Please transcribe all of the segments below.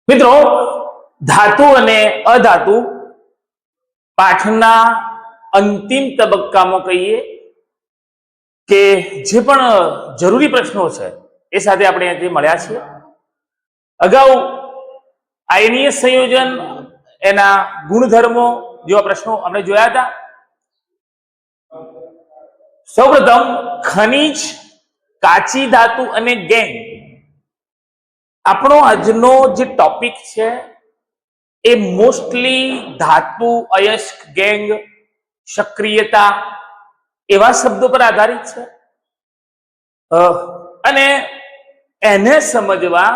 મિત્રો, ધાતુ અને અધાતુ પાઠના અંતિમ તબક્કામાં કહીએ કે જે પણ જરૂરી પ્રશ્નો છે એ સાથે આપણે અહીંથી મળ્યા છીએ. અગાઉ આયનીય સંયોજન, એના ગુણધર્મો જેવા પ્રશ્નો આપણે જોયા હતા. સૌપ્રથમ ખનિજ, કાચી ધાતુ અને ગેંગ. આપણો આજનો જે ટોપિક છે એ મોસ્ટલી ધાતુ, અયસ્ક, ગેંગ, સક્રિયતા એવા શબ્દો પર આધારિત છે. અને એને સમજવા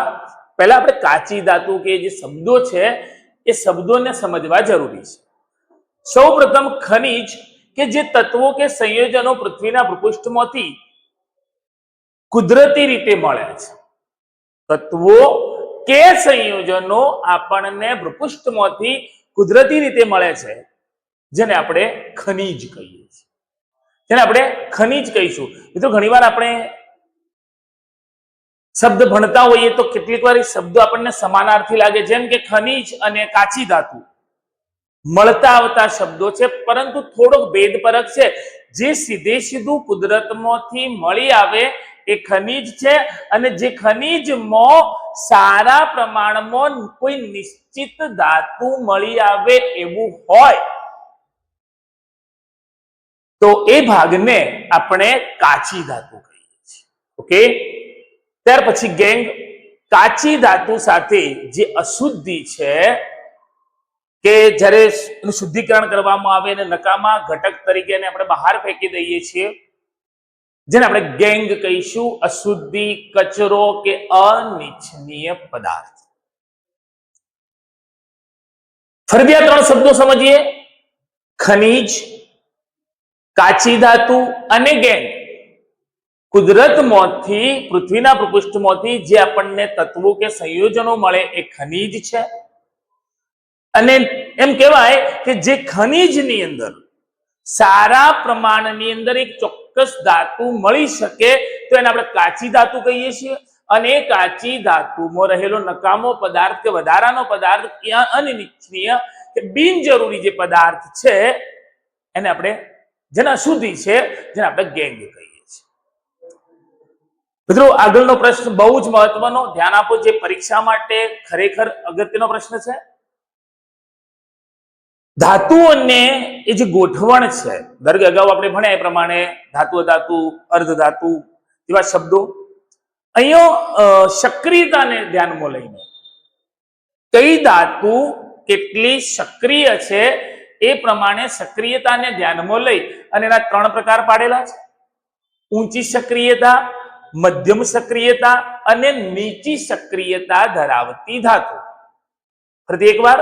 પહેલા આપણે કાચી ધાતુ કે જે શબ્દો છે એ શબ્દોને સમજવા જરૂરી છે. સૌપ્રથમ ખનિજ કે જે તત્વો કે સંયોજનો પૃથ્વીના ભૂપૃષ્ઠમાંથી કુદરતી રીતે મળે છે. તત્વો કે સંયોજનો આપણને ભૂપૃષ્ઠમાંથી કુદરતી રીતે મળે છે, જેને આપણે ખનિજ કહીએ છીએ. જેને આપણે ખનિજ કહીશું. મિત્રો, ઘણીવાર આપણે શબ્દ ભણતા હોઈએ તો કેટલીક વાર શબ્દો આપણને સમાનાર્થી લાગે, જેમ કે ખનિજ અને કાચી ધાતુ મળતા આવતા શબ્દો છે, પરંતુ થોડોક ભેદ ફરક છે. જે સીધે સીધું કુદરતમાંથી મળી આવે એ ખનિજ છે, અને જે ખનિજમાં સારા પ્રમાણમાં કોઈ નિશ્ચિત ધાતુ મળી આવે એવું હોય તો એ ભાગને આપણે કાચી ધાતુ કહીએ છીએ. ઓકે. ત્યાર પછી ગેંગ. કાચી ધાતુ સાથે જે અશુદ્ધિ છે કે જ્યારે એનું શુદ્ધિકરણ કરવામાં આવે અને નકામા ઘટક તરીકે એને આપણે બહાર ફેંકી દઈએ છીએ, જેને આપણે ગેંગ કહીશું. અશુદ્ધિ, કચરો કે અનિચ્છનીય પદાર્થ. ફરી ત્રણ શબ્દો સમજીએ. ખનિજ, કાચી ધાતુ અને ગેંગ. કુદરતમાંથી, પૃથ્વીના ભૂપૃષ્ઠમાંથી જે આપણને તત્વો કે સંયોજનો મળે એ ખનિજ છે. અને એમ કહેવાય કે જે ખનિજની અંદર સારા પ્રમાણની અંદર એક ચોક્કસ ધાતુ મળી શકે તો એને આપણે કાચી ધાતુ કહીએ છીએ. અને એ કાચી ધાતુમાં રહેલો નકામો પદાર્થ કે વધારાનો પદાર્થ, અનિચ્છનીય કે બિનજરૂરી જે પદાર્થ છે એને આપણે, જેને અશુદ્ધિ છે, જેને આપણે ગેંગ કહીએ છીએ. મિત્રો, આગળનો પ્રશ્ન બહુ જ મહત્વનો, ધ્યાન આપો, જે પરીક્ષા માટે ખરેખર અગત્યનો પ્રશ્ન છે. ધાતુઓને એ જે ગોઠવણ છે, ધારો કે અગાઉ આપણે ભણ્યા એ પ્રમાણે ધાતુ, અધાતુ, અર્ધધાતુ એવા શબ્દો. અહીંયા સક્રિયતાને ધ્યાનમાં લઈને કઈ ધાતુ કેટલી સક્રિય છે એ પ્રમાણે સક્રિયતાને ધ્યાનમાં લઈ અને એના ત્રણ પ્રકાર પાડેલા છે. ઊંચી સક્રિયતા, મધ્યમ સક્રિયતા અને નીચી સક્રિયતા ધરાવતી ધાતુ. ફરી એકવાર,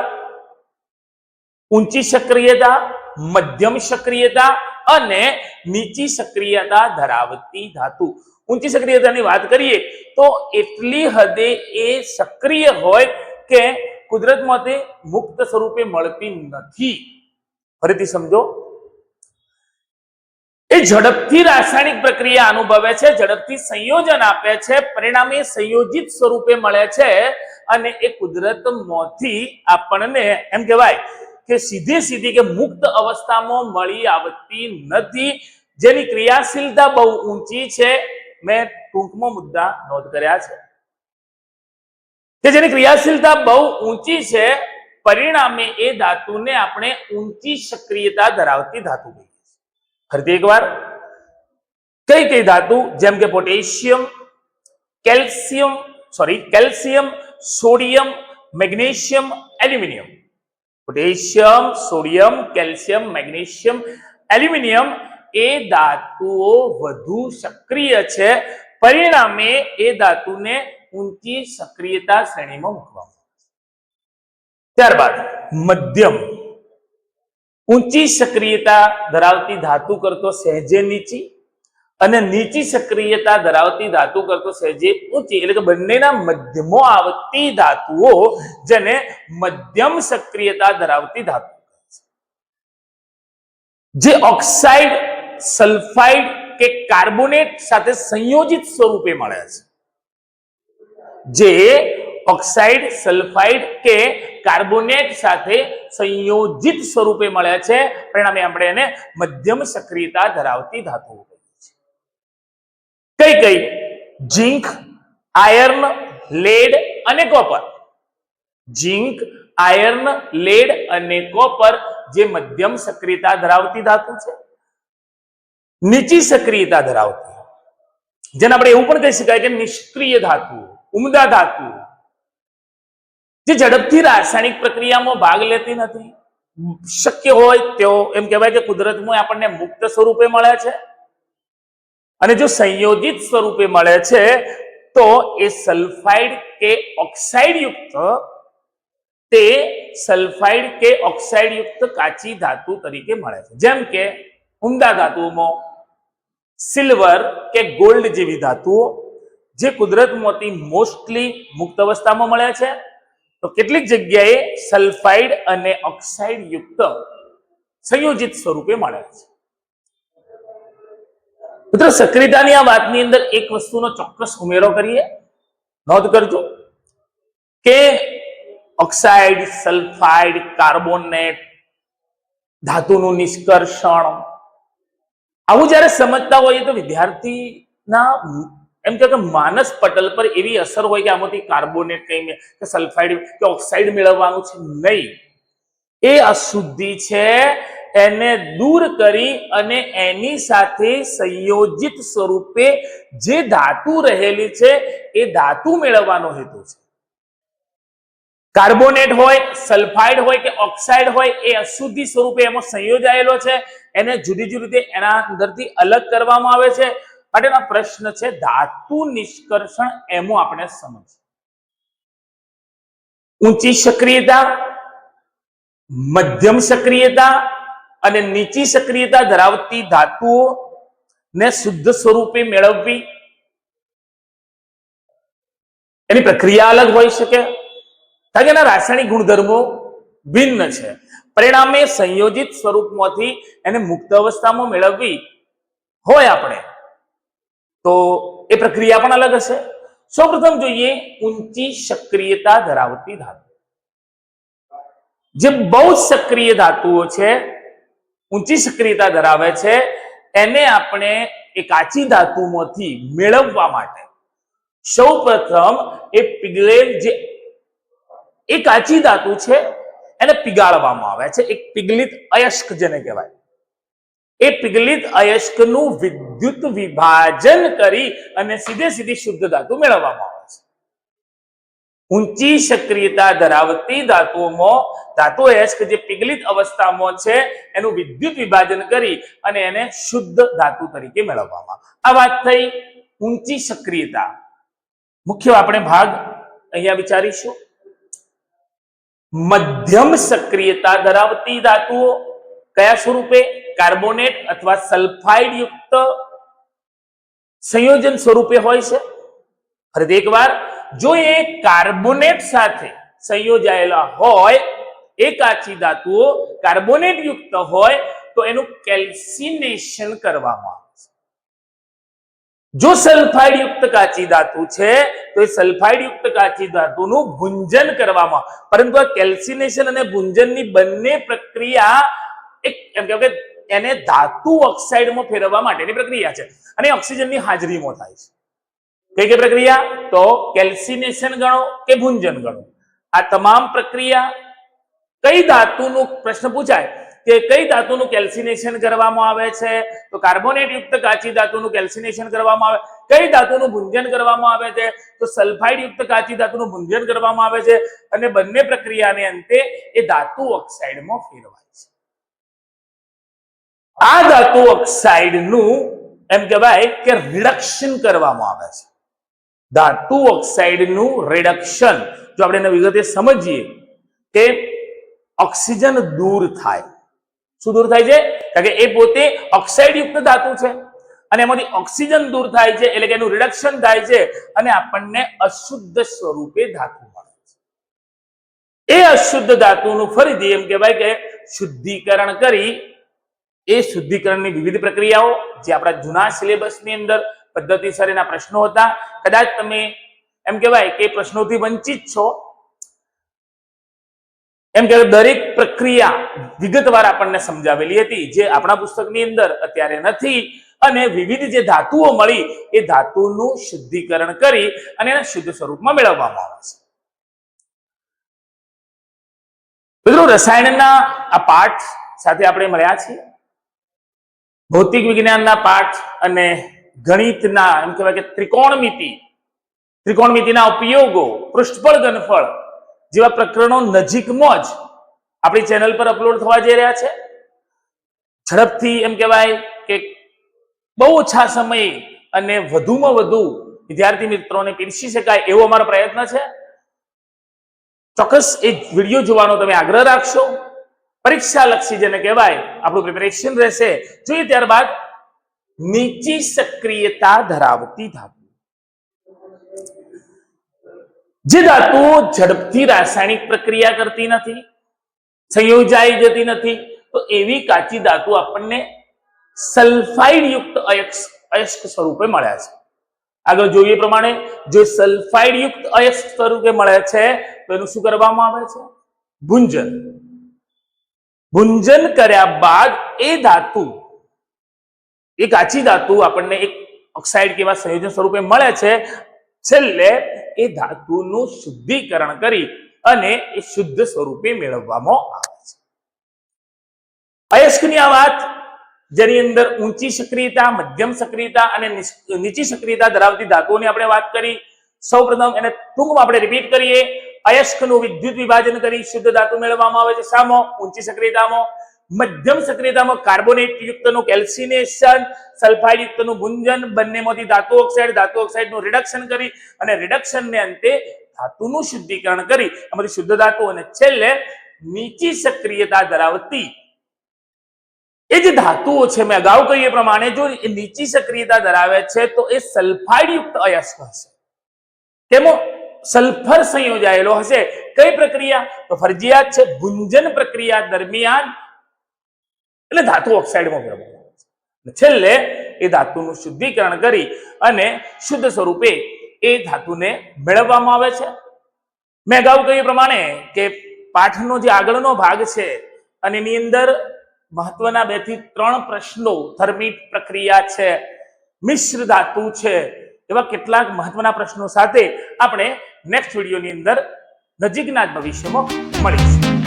ઊંચી સક્રિયતા, મધ્યમ સક્રિયતા અને નીચી સક્રિયતા ધરાવતી ધાતુ. ઊંચી સક્રિયતાની વાત કરીએ તો એટલી હદે એ સક્રિય હોય કે કુદરતમાંથી મુક્ત સ્વરૂપે મળતી નથી. ફરીથી સમજો. એ ઝડપથી રાસાયણિક પ્રક્રિયા અનુભવે છે, ઝડપથી સંયોજન આપે છે, પરિણામે સંયોજિત સ્વરૂપે મળે છે, અને એ કુદરતમાંથી આપણને એમ કહેવાય કે સીધી કે મુક્ત અવસ્થામાં મળી આવતી નથી, જેની ક્રિયાશીલતા બહુ ઊંચી છે. મેં ટૂંકમાં મુદ્દા નોંધ કર્યા છે કે જેની ક્રિયાશીલતા બહુ ઊંચી છે, પરિણામે એ ધાતુને આપણે ઊંચી સક્રિયતા ધરાવતી ધાતુ કહીએ છીએ. ફરીથી એકવાર, કઈ ધાતુ? જેમ કે potassium, calcium, sodium, magnesium, aluminium. Potassium, sodium, calcium, magnesium, aluminium એ ધાતુઓ વધુ સક્રિય છે, પરિણામે એ ધાતુને ઊંચી સક્રિયતા શ્રેણીમાં મૂકવામાં આવે છે. ત્યારબાદ મધ્યમ. ઊંચી સક્રિયતા ધરાવતી ધાતુ કરતો સહેજે નીચી અને નીચી સક્રિયતા ધરાવતી ધાતુ કરતો સહેજે ઊંચી, એટલે કે બંનેના મધ્યમાં આવતી ધાતુઓ, જેને મધ્યમ સક્રિયતા ધરાવતી ધાતુ છે. જે ઓક્સાઇડ, સલ્ફાઇડ કે કાર્બોનેટ સાથે સંયોજિત સ્વરૂપે મળે છે. જે ઓક્સાઇડ, સલ્ફાઇડ કે કાર્બોનેટ સાથે સંયોજિત સ્વરૂપે મળે છે, પરિણામે આપણે એને મધ્યમ સક્રિયતા ધરાવતી ધાતુઓ કહીએ છીએ. કઈ કઈ? ઝીંક, આયર્ન, લેડ અને કોપર. ઝીંક, આયર્ન, લેડ અને કોપર જે મધ્યમ સક્રિયતા ધરાવતી ધાતુ છે. નીચી સક્રિયતા ધરાવતી, જેને આપણે એવું પણ કહી શકાય કે નિષ્ક્રિય ધાતુઓ, ઉમદા ધાતુઓ, જે ઝડપથી રાસાયણિક પ્રક્રિયામાં ભાગ લેતી નથી. શક્ય હોય તેઓ એમ કહેવાય કે કુદરતમાં આપણને મુક્ત સ્વરૂપે મળે છે, અને જો સંયોજિત સ્વરૂપે મળે છે તો એ સલ્ફાઇડ કે ઓક્સાઇડ યુક્ત, તે સલ્ફાઇડ કે ઓક્સાઇડ યુક્ત કાચી ધાતુ તરીકે મળે છે. જેમ કે ઉમદા ધાતુઓમાં સિલ્વર કે ગોલ્ડ જેવી ધાતુઓ જે કુદરતમાંથી મોસ્ટલી મુક્ત અવસ્થામાં મળે છે, તો કેટલીક જગ્યાએ સલ્ફાઇડ અને ઓક્સાઇડ યુક્ત સંયોજિત સ્વરૂપે મળે છે. મિત્રો, સક્રિયતાની આ વાતની અંદર એક વસ્તુનો ચોક્કસ ઉમેરો કરીએ. નોંધ કરજો કે ઓક્સાઇડ, સલ્ફાઇડ, કાર્બોનેટ ધાતુનું નિષ્કર્ષણ, આવું જ્યારે સમજતા હોઈએ તો વિદ્યાર્થીના એમ કે માનસ પટલ પર એવી અસર હોય કે આમાંથી કાર્બોનેટ કઈ કે સલ્ફાઇડ કે ઓક્સાઇડ મેળવવાનું છે. નહીં, એ અશુદ્ધિ છે, એને દૂર કરી અને એની સાથે સંયોજિત સ્વરૂપે જે ધાતુ રહેલી છે એ ધાતુ મેળવવાનો હેતુ છે. કાર્બોનેટ હોય, સલ્ફાઇડ હોય કે ઓક્સાઇડ હોય, એ અશુદ્ધિ સ્વરૂપે એમાં સંયોજાયેલો છે, એને જુદી જુદી રીતે એના અંદરથી અલગ કરવામાં આવે છે. માટેનો પ્રશ્ન છે ધાતુ નિષ્કર્ષણ. એમાં આપણે સમજીએ ઊંચી સક્રિયતા, મધ્યમ સક્રિયતા અને નીચી સક્રિયતા ધરાવતી ધાતુઓ ને શુદ્ધ સ્વરૂપે મેળવવી, એની પ્રક્રિયા અલગ હોઈ શકે, કારણ કે એના રાસાયણિક ગુણધર્મો ભિન્ન છે. પરિણામે સંયોજિત સ્વરૂપમાંથી એને મુક્ત અવસ્થામાં મેળવવી હોય આપણે તો એ પ્રક્રિયા પણ અલગ હશે. સૌપ્રથમ જોઈએ ઊંચી સક્રિયતા ધરાવતી ધાતુ. જે બહુ સક્રિય ધાતુઓ છે, ઊંચી સક્રિયતા ધરાવે છે, એને આપણે એ કાચી ધાતુમાંથી મેળવવા માટે સૌપ્રથમ એ પીગળેલ જે એ કાચી ધાતુ છે એને પીગાળવામાં આવે છે. એક પીગલિત અયસ્ક જેને કહેવાય, એ પીગલિત અયસ્કનું વિદ્યુત વિભાજન કરી અને સીધે સીધી શુદ્ધ ધાતુ મેળવવામાં આવે છે. ઊંચી સક્રિયતા ધરાવતી ધાતુઓમાં ધાતુ અયસ્ક જે પીગલિત અવસ્થામાં છે એનું વિદ્યુત વિભાજન કરી અને એને શુદ્ધ ધાતુ તરીકે મેળવવામાં. આ વાત થઈ ઊંચી સક્રિયતા. મુખ્ય આપણે ભાગ અહીંયા વિચારીશું. મધ્યમ સક્રિયતા ધરાવતી ધાતુઓ કયા સ્વરૂપે? કાર્બોનેટ અથવા સલ્ફાઇડ યુક્ત સંયોજન સ્વરૂપે હોય છે. ફરી એકવાર, જો એ કાર્બોનેટ સાથે સંયોજાયેલા હોય, એ કાચી ધાતુઓ કાર્બોનેટ યુક્ત હોય તો એનું કેલ્સિનેશન કરવામાં આવે છે. જો સલ્ફાઇડ યુક્ત કાચી ધાતુ છે તો એ સલ્ફાઇડ યુક્ત કાચી ધાતુનું ભુંજન કરવામાં, પરંતુ આ કેલ્સિનેશન અને ભુંજનની બંને પ્રક્રિયા એક એમ કહેવાય કે એને ધાતુ ઓક્સાઇડમાં ફેરવવા માટેની પ્રક્રિયા છે, અને ઓક્સિજનની હાજરીમાં થાય છે. કઈ કઈ પ્રક્રિયા? તો કેલ્સિનેશન ગણો કે ભુંજન ગણો. આ તમામ પ્રક્રિયા કઈ ધાતુનું પ્રશ્ન પૂછાય કે કઈ ધાતુનું કેલ્સિનેશન કરવામાં આવે છે? તો કાર્બોનેટ યુક્ત કાચી ધાતુનું કેલ્સિનેશન કરવામાં આવે. કઈ ધાતુનું ભુંજન કરવામાં આવે છે? તો સલ્ફાઇડ યુક્ત કાચી ધાતુનું ભુંજન કરવામાં આવે છે, અને બંને પ્રક્રિયાને અંતે એ ધાતુ ઓક્સાઇડમાં ફેરવાય છે. આ ધાતુ ઓક્સાઇડનું એમ કહેવાય કે રિડક્શન કરવામાં આવે છે. ધાતુ ઓક્સાઇડનું રિડક્શન જો આપણે એને વિગતે સમજીએ કે ઓક્સિજન દૂર થાય. શું દૂર થાય છે? કારણ કે એ પોતે ઓક્સાઇડ યુક્ત ધાતુ છે અને એમાંથી ઓક્સિજન દૂર થાય છે, એટલે કે એનું રિડક્શન થાય છે અને આપણને અશુદ્ધ સ્વરૂપે ધાતુ મળે છે. એ અશુદ્ધ ધાતુનું ફરીથી એમ કહેવાય કે શુદ્ધિકરણ કરી, એ શુદ્ધિકરણની વિવિધ પ્રક્રિયાઓ જે આપણા જૂના સિલેબસની અંદર પદ્ધતિસર એના પ્રશ્નો હતા. કદાચ તમે એમ કહેવાય કે પ્રશ્નોથી વંચિત છો. એમ કે દરેક પ્રક્રિયા વિગતવાર આપણને સમજાવેલી હતી, જે આપણા પુસ્તકની અંદર અત્યારે નથી. અને વિવિધ જે ધાતુઓ મળી એ ધાતુનું શુદ્ધિકરણ કરી અને એના શુદ્ધ સ્વરૂપમાં મેળવવામાં આવે છે. મિત્રો, રસાયણના આ પાઠ સાથે આપણે મળ્યા છીએ. ભૌતિક વિજ્ઞાનના પાઠ અને ગણિતના એમ કહેવાય કે ત્રિકોણમિતિના ઉપયોગો, પૃષ્ઠફળ, ઘનફળ જેવા પ્રકરણો નજીકમાં જ આપણી ચેનલ પર અપલોડ થવા જઈ રહ્યા છે. ઝડપથી એમ કહેવાય કે બહુ ઓછા સમયે અને વધુમાં વધુ વિદ્યાર્થી મિત્રોને પીરસી શકાય એવો અમારો પ્રયત્ન છે. ચોક્કસ એ વિડીયો જોવાનો તમે આગ્રહ રાખશો. પરીક્ષા લક્ષી જેને કહેવાય આપણું પ્રિપેરેશન રહેશે. જોઈએ ત્યારબાદ નીચી સક્રિયતા ધરાવતી ધાતુ. જે ધાતુઓ ઝડપથી રાસાયણિક પ્રક્રિયા કરતી નથી, સંયોજાઈ જતી નથી, તો એવી કાચી ધાતુ આપણને સલ્ફાઇડ યુક્ત અયસ્ક સ્વરૂપે મળ્યા છે. આગળ જોઈએ પ્રમાણે જો સલ્ફાઇડ યુક્ત અયસ્ક સ્વરૂપે મળે છે તો એનું શું કરવામાં આવે છે? ભુંજન. ભુંજન કર્યા બાદ એ ધાતુ, એ કાચી ધાતુ આપણને એક ઓક્સાઇડ કેવા સંયોજન સ્વરૂપે મળે છે. છેલ્લે એ ધાતુનું શુદ્ધિકરણ કરી અને એ શુદ્ધ સ્વરૂપે મેળવવામાં આવે છે. અયસ્કની આ વાત, જેની અંદર ઊંચી સક્રિયતા, મધ્યમ સક્રિયતા અને નીચી સક્રિયતા ધરાવતી ધાતુઓની આપણે વાત કરી. સૌપ્રથમ એને ટૂંકમાં આપણે રિપીટ કરીએ. અયસ્કનું વિદ્યુત વિભાજન કરી શુદ્ધ ધાતુ મેળવવામાં આવે છે. શામાં? ઊંચી સક્રિયતામાં. મધ્યમ સક્રિયતામાં કાર્બોનેટ યુક્તનું કેલ્સિનેશન, સલ્ફાઇડ યુક્તનું ભુંજન, બંનેમાંથી ધાતુ ઓક્સાઇડનું રિડક્શન કરી અને રિડક્શનને અંતે ધાતુનું શુદ્ધિકરણ કરી આમાંથી શુદ્ધ ધાતુ, અને છેલ્લે નીચી સક્રિયતા ધરાવતી એ જે ધાતુઓ છે, મેં અગાઉ કહ્યું એ પ્રમાણે જો એ નીચી સક્રિયતા ધરાવે છે તો એ સલ્ફાઇડ યુક્ત અયસ્ક હશે. તેમાં સલ્ફર સંયોજાયેલો હશે. કઈ પ્રક્રિયા? તો ફરજિયાત છે ભુંજન પ્રક્રિયા દરમિયાન એટલે ધાતુ ઓક્સાઇડમાં ફેરવવામાં આવે છે. છેલ્લે એ ધાતુનું શુદ્ધિકરણ કરી અને શુદ્ધ સ્વરૂપે એ ધાતુને મેળવવામાં આવે છે. મેં અગાઉ કહ્યું પ્રમાણે કે પાઠનો જે આગળનો ભાગ છે અને એની અંદર મહત્વના 2 થી 3 પ્રશ્નો, થર્મિટ પ્રક્રિયા છે, મિશ્ર ધાતુ છે, એવા કેટલાક મહત્વના પ્રશ્નો સાથે આપણે નેક્સ્ટ વિડીયોની અંદર નજીકના ભવિષ્યમાં મળીશું.